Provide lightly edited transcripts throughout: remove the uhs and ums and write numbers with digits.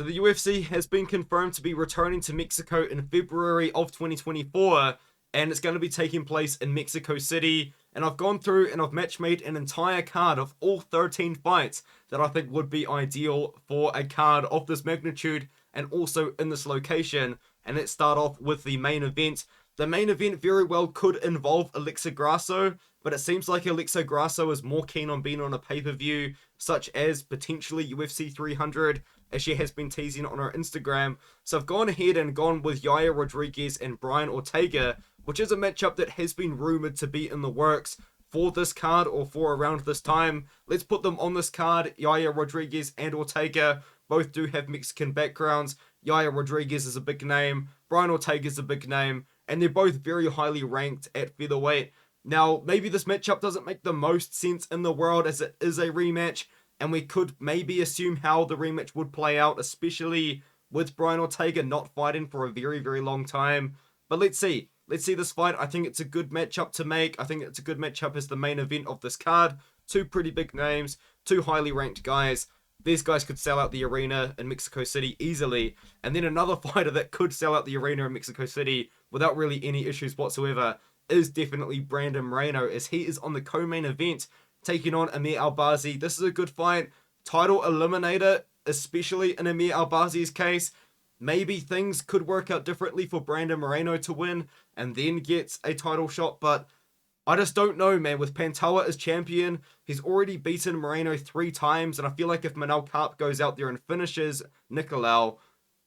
So the UFC has been confirmed to be returning to Mexico in February of 2024, and it's going to be taking place in Mexico City. And I've gone through and I've match-made an entire card of all 13 fights that I think would be ideal for a card of this magnitude and also in this location. And let's start off with the main event. The main event very well could involve Alexa Grasso, but it seems like Alexa Grasso is more keen on being on a pay-per-view, such as potentially UFC 300, as she has been teasing on her Instagram. So I've gone ahead and gone with Yair Rodriguez and Brian Ortega, which is a matchup that has been rumored to be in the works for this card or for around this time. Let's put them on this card. Yair Rodriguez and Ortega both do have Mexican backgrounds. Yair Rodriguez is a big name, Brian Ortega is a big name, and they're both very highly ranked at featherweight. Now, maybe this matchup doesn't make the most sense in the world as it is a rematch, and we could maybe assume how the rematch would play out, especially with Brian Ortega not fighting for a very, very long time. But let's see. Let's see this fight. I think it's a good matchup to make. I think it's a good matchup as the main event of this card. Two pretty big names, two highly ranked guys. These guys could sell out the arena in Mexico City easily. And then another fighter that could sell out the arena in Mexico City without really any issues whatsoever is definitely Brandon Moreno, as he is on the co-main event taking on Amir Albazi. This is a good fight. Title eliminator, especially in Amir Albazi's case. Maybe things could work out differently for Brandon Moreno to win and then get a title shot, but I just don't know, man. With Pantoja as champion, he's already beaten Moreno 3 times, and I feel like if Manel Kape goes out there and finishes Nicolau,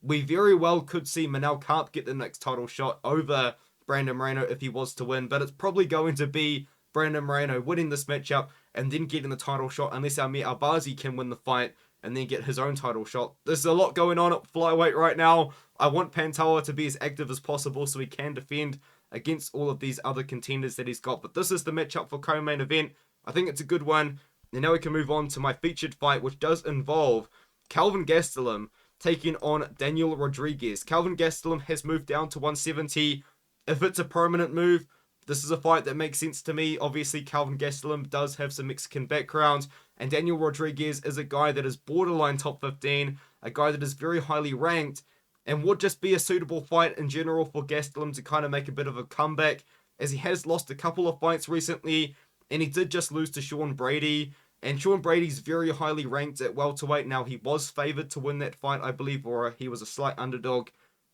we very well could see Manel Kape get the next title shot over Brandon Moreno if he was to win, but it's probably going to be Brandon Moreno winning this matchup and then getting the title shot, unless Amir Albazi can win the fight and then get his own title shot. There's a lot going on at flyweight right now. I want Pantoja to be as active as possible so he can defend against all of these other contenders that he's got. But this is the matchup for co-main event. I think it's a good one. And now we can move on to my featured fight, which does involve Kelvin Gastelum taking on Daniel Rodriguez. Kelvin Gastelum has moved down to 170. If it's a permanent move, this is a fight that makes sense to me. Obviously, Kelvin Gastelum does have some Mexican background, and Daniel Rodriguez is a guy that is borderline top 15, a guy that is very highly ranked, and would just be a suitable fight in general for Gastelum to kind of make a bit of a comeback, as he has lost a couple of fights recently, and he did just lose to Sean Brady, and Sean Brady's very highly ranked at welterweight. Now, he was favored to win that fight, I believe, or he was a slight underdog,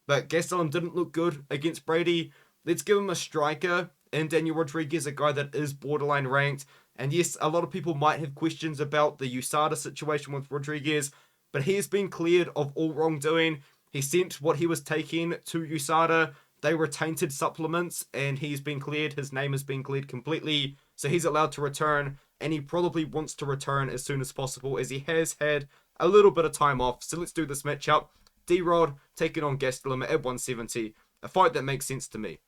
but Gastelum didn't look good against Brady. Let's give him a striker in Daniel Rodriguez, a guy that is borderline ranked. And yes, a lot of people might have questions about the USADA situation with Rodriguez, but he has been cleared of all wrongdoing. He sent what he was taking to USADA. They were tainted supplements, and he's been cleared. His name has been cleared completely, so he's allowed to return, and he probably wants to return as soon as possible, as he has had a little bit of time off. So let's do this matchup. D-Rod taking on Gastelum at 170, a fight that makes sense to me.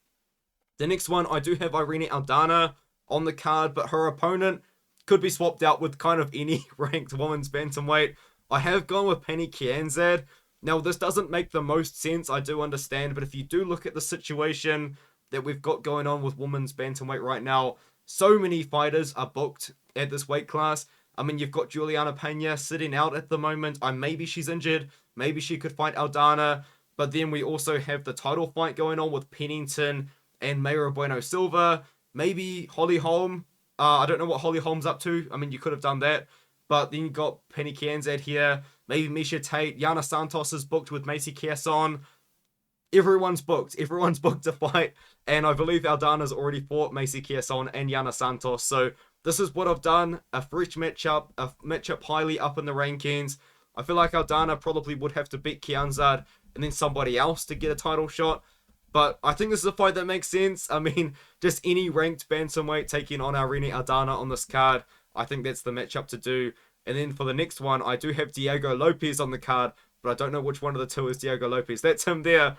The next one, I do have Irene Aldana on the card, but her opponent could be swapped out with kind of any ranked women's bantamweight. I have gone with Penny Kianzad. Now, this doesn't make the most sense, I do understand, but if you do look at the situation that we've got going on with women's bantamweight right now, so many fighters are booked at this weight class. I mean, you've got Juliana Pena sitting out at the moment. Maybe she's injured. Maybe she could fight Aldana. But then we also have the title fight going on with Pennington and Mayra Bueno Silva. Maybe Holly Holm. I don't know what Holly Holm's up to. I mean, you could have done that. But then you got Penny Kianzad here. Maybe Misha Tate. Yana Santos is booked with Macy Chiasson. Everyone's booked. Everyone's booked to fight. And I believe Aldana's already fought Macy Chiasson and Yana Santos. So this is what I've done. A fresh matchup. A matchup highly up in the rankings. I feel like Aldana probably would have to beat Kianzad and then somebody else to get a title shot. But I think this is a fight that makes sense. I mean, just any ranked bantamweight taking on Irene Aldana on this card, I think that's the matchup to do. And then for the next one, I do have Diego Lopez on the card, but I don't know which one of the two is Diego Lopez. That's him there.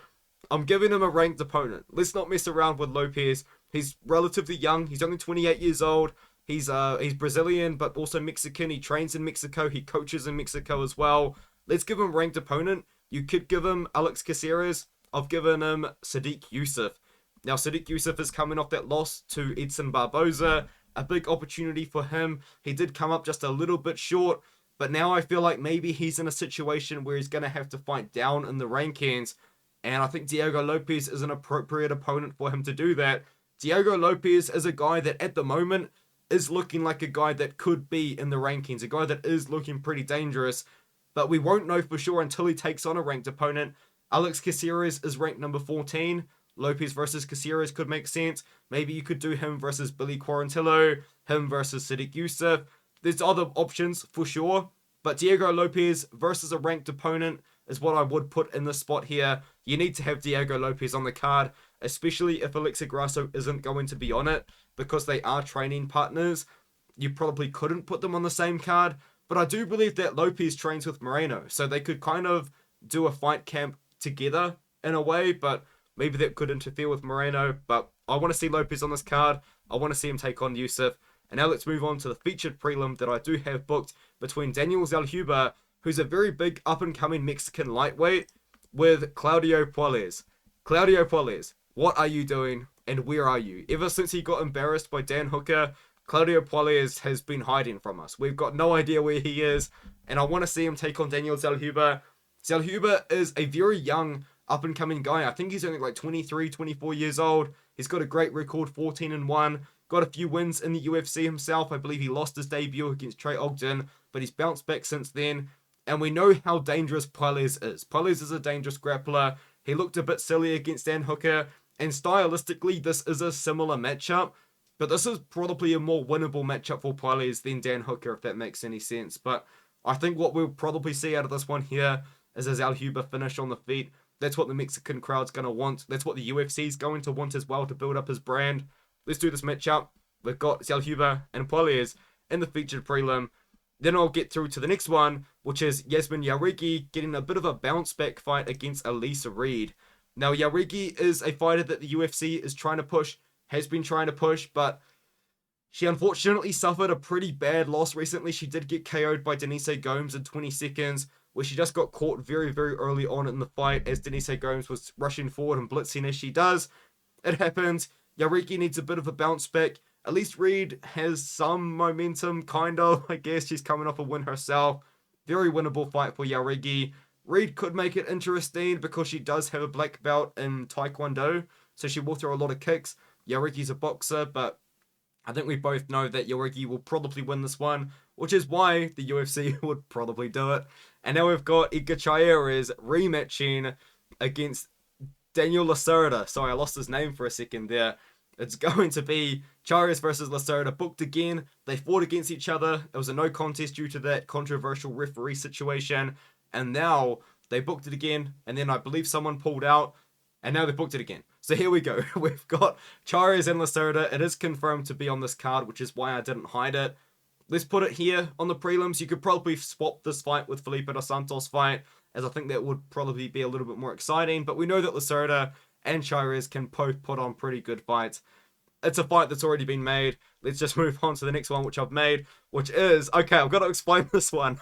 I'm giving him a ranked opponent. Let's not mess around with Lopez. He's relatively young. He's only 28 years old. He's Brazilian, but also Mexican. He trains in Mexico. He coaches in Mexico as well. Let's give him a ranked opponent. You could give him Alex Caceres. I've given him Sadiq Youssef. Now, Sadiq Youssef is coming off that loss to Edson Barboza. A big opportunity for him. He did come up just a little bit short, But now I feel like maybe he's in a situation where he's going to have to fight down in the rankings. And I think Diego Lopez is an appropriate opponent for him to do that. Diego Lopez is a guy that at the moment is looking like a guy that could be in the rankings, a guy that is looking pretty dangerous. But we won't know for sure until he takes on a ranked opponent. Alex Caceres is ranked number 14. Lopez versus Caceres could make sense. Maybe you could do him versus Billy Quarantillo, him versus Sadiq Youssef. There's other options for sure, but Diego Lopez versus a ranked opponent is what I would put in this spot here. You need to have Diego Lopez on the card, especially if Alexa Grasso isn't going to be on it, because they are training partners. You probably couldn't put them on the same card, but I do believe that Lopez trains with Marano, so they could kind of do a fight camp together in a way, but maybe that could interfere with Marano. But I want to see Lopez on this card. I want to see him take on Youssef. And now let's move on to the featured prelim that I do have booked between Daniel Zellhuber, who's a very big up-and-coming Mexican lightweight, with Claudio Puelles. Claudio Puelles, what are you doing and where are you? Ever since he got embarrassed by Dan Hooker, Claudio Puelles has been hiding from us. We've got no idea where he is, and I want to see him take on Daniel Zellhuber. Zellhuber is a very young up-and-coming guy. I think he's only like 23, 24 years old. He's got a great record, 14-1. Got a few wins in the UFC himself. I believe he lost his debut against Trey Ogden, but he's bounced back since then. And we know how dangerous Puelles is. Puelles is a dangerous grappler. He looked a bit silly against Dan Hooker, and stylistically, this is a similar matchup. But this is probably a more winnable matchup for Puelles than Dan Hooker, if that makes any sense. But I think what we'll probably see out of this one here is a Zellhuber finish on the feet. That's what the Mexican crowd's going to want. That's what the UFC's going to want as well to build up his brand. Let's do this matchup. We've got Zellhuber and Puelles in the featured prelim. Then I'll get through to the next one, which is Yasmin Yari getting a bit of a bounce back fight against Elisa Reed. Now, Yari is a fighter that the UFC is trying to push, has been trying to push, but she unfortunately suffered a pretty bad loss recently. She did get KO'd by Denise Gomes in 20 seconds, where she just got caught very, very early on in the fight as Denise Gomes was rushing forward and blitzing as she does. It happens. Yari needs a bit of a bounce back. At least Reed has some momentum, kind of. I guess she's coming off a win herself. Very winnable fight for Yari. Reed could make it interesting because she does have a black belt in Taekwondo, so she will throw a lot of kicks. Yari's a boxer, but I think we both know that Yari will probably win this one, which is why the UFC would probably do it. And now we've got Edgar Chairez rematching against Daniel Lacerda. Sorry, I lost his name for a second there. It's going to be Chairez versus Lacerda booked again. They fought against each other. It was a no contest due to that controversial referee situation. And now they booked it again. And then I believe someone pulled out. And now they booked it again. So here we go. We've got Chairez and Lacerda. It is confirmed to be on this card, which is why I didn't hide it. Let's put it here on the prelims. You could probably swap this fight with Felipe dos Santos fight, as I think that would probably be a little bit more exciting. But we know that Lacerda and Chairez can both put on pretty good fights. It's a fight that's already been made. Let's just move on to the next one, which I've made, which is... Okay, I've got to explain this one.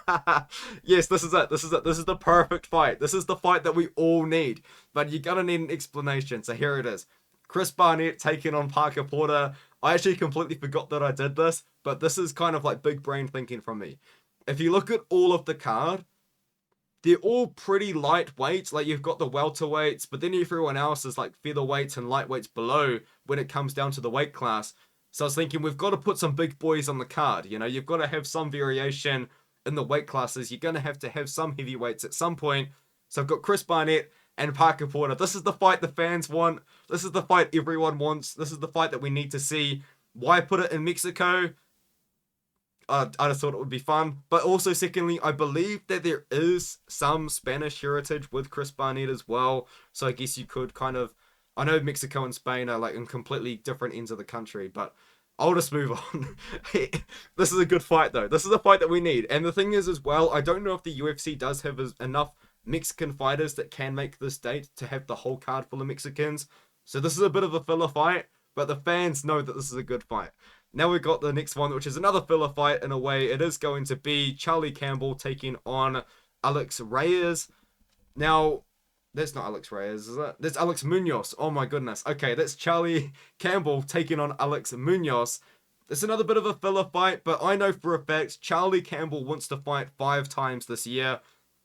Yes, this is it. This is it. This is the perfect fight. This is the fight that we all need. But you're going to need an explanation. So here it is. Chris Barnett taking on Parker Porter. I actually completely forgot that I did this, but this is kind of like big brain thinking from me. If you look at all of the card, they're all pretty lightweight. Like, you've got the welterweights, but then everyone else is like featherweights and lightweights below when it comes down to the weight class. So I was thinking, we've got to put some big boys on the card. You know, you've got to have some variation in the weight classes. You're going to have some heavyweights at some point. So I've got Chris Barnett and Parker Porter. This is the fight the fans want. This is the fight everyone wants. This is the fight that we need to see. Why put it in Mexico? I just thought it would be fun. But also, secondly, I believe that there is some Spanish heritage with Chris Barnett as well. So I guess you could kind of... I know Mexico and Spain are like in completely different ends of the country, but I'll just move on. This is a good fight, though. This is a fight that we need. And the thing is, as well, I don't know if the UFC does have enough Mexican fighters that can make this date to have the whole card full of Mexicans. So this is a bit of a filler fight, but the fans know that this is a good fight. Now we've got the next one, which is another filler fight in a way. It is going to be Charlie Campbell taking on Alex Reyes. Now, that's not Alex Reyes, is it? That's Alex Munoz. Oh my goodness. Okay, that's Charlie Campbell taking on Alex Munoz. It's another bit of a filler fight, but I know for a fact Charlie Campbell wants to fight 5 times this year.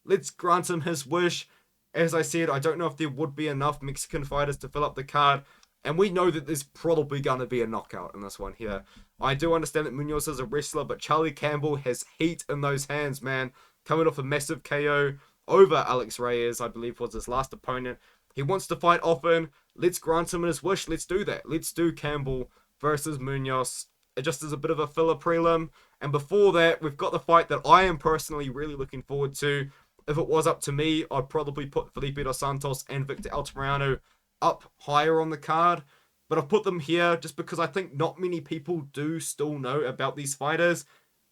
Let's grant him his wish. As I said, I don't know if there would be enough Mexican fighters to fill up the card. And we know that there's probably going to be a knockout in this one here. I do understand that Munos is a wrestler, but Charlie Campbell has heat in those hands, man. Coming off a massive KO over Alex Reyes, I believe was his last opponent. He wants to fight often. Let's grant him his wish. Let's do that. Let's do Campbell versus Munos. It just is a bit of a filler prelim. And before that, we've got the fight that I am personally really looking forward to. If it was up to me, I'd probably put Felipe dos Santos and Victor Altamirano up higher on the card. But I've put them here just because I think not many people do still know about these fighters.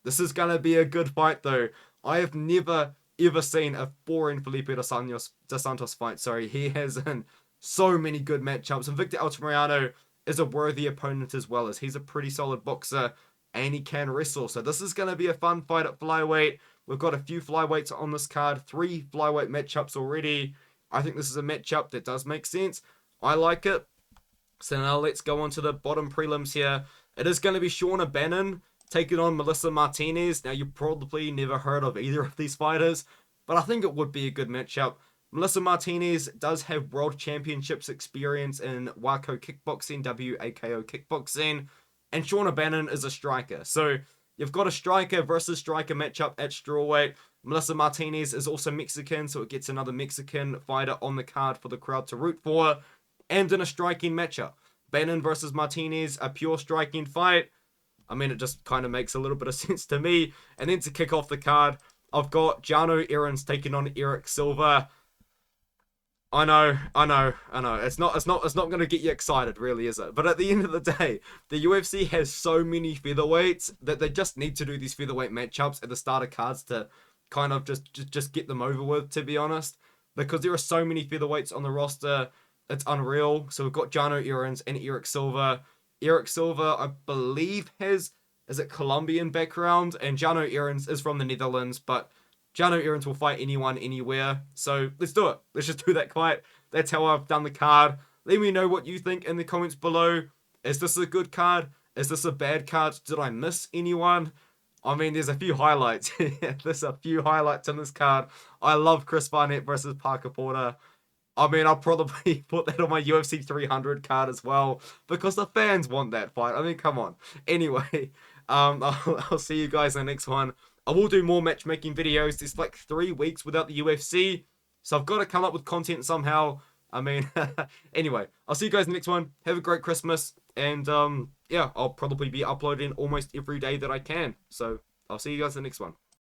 This is going to be a good fight though. I have never ever seen a boring Felipe dos Santos fight. Sorry, he has in so many good matchups. And Victor Altamirano is a worthy opponent as well, as he's a pretty solid boxer and he can wrestle. So this is going to be a fun fight at flyweight. We've got a few flyweights on this card, 3 flyweight matchups already. I think this is a matchup that does make sense. I like it. So now let's go on to the bottom prelims here. It is going to be Shauna Bannon taking on Melissa Martinez. Now, you probably never heard of either of these fighters, but I think it would be a good matchup. Melissa Martinez does have World Championships experience in WAKO kickboxing, WAKO kickboxing, and Shauna Bannon is a striker. So you've got a striker versus striker matchup at strawweight. Melissa Martinez is also Mexican, so it gets another Mexican fighter on the card for the crowd to root for. And in a striking matchup, Bannon versus Martinez, a pure striking fight. I mean, it just kind of makes a little bit of sense to me. And then to kick off the card, I've got Jano Erin's taking on Eric Silva. I know. It's not going to get you excited, really, is it? But at the end of the day, the UFC has so many featherweights that they just need to do these featherweight matchups at the start of cards to kind of just get them over with, to be honest. Because there are so many featherweights on the roster, it's unreal. So we've got Jano Erin's and Eric Silva. Eric Silva, I believe, is it Colombian background, and Jano Erin's is from the Netherlands, but Jano Erin's will fight anyone, anywhere. So let's do it. Let's just do that fight. That's how I've done the card. Let me know what you think in the comments below. Is this a good card? Is this a bad card? Did I miss anyone? I mean, there's a few highlights. There's a few highlights in this card. I love Chris Barnett versus Parker Porter. I mean, I'll probably put that on my UFC 300 card as well, because the fans want that fight. I mean, come on. Anyway, I'll see you guys in the next one. I will do more matchmaking videos. There's like 3 weeks without the UFC, so I've got to come up with content somehow. I mean, anyway, I'll see you guys in the next one. Have a great Christmas, and yeah, I'll probably be uploading almost every day that I can. So I'll see you guys in the next one.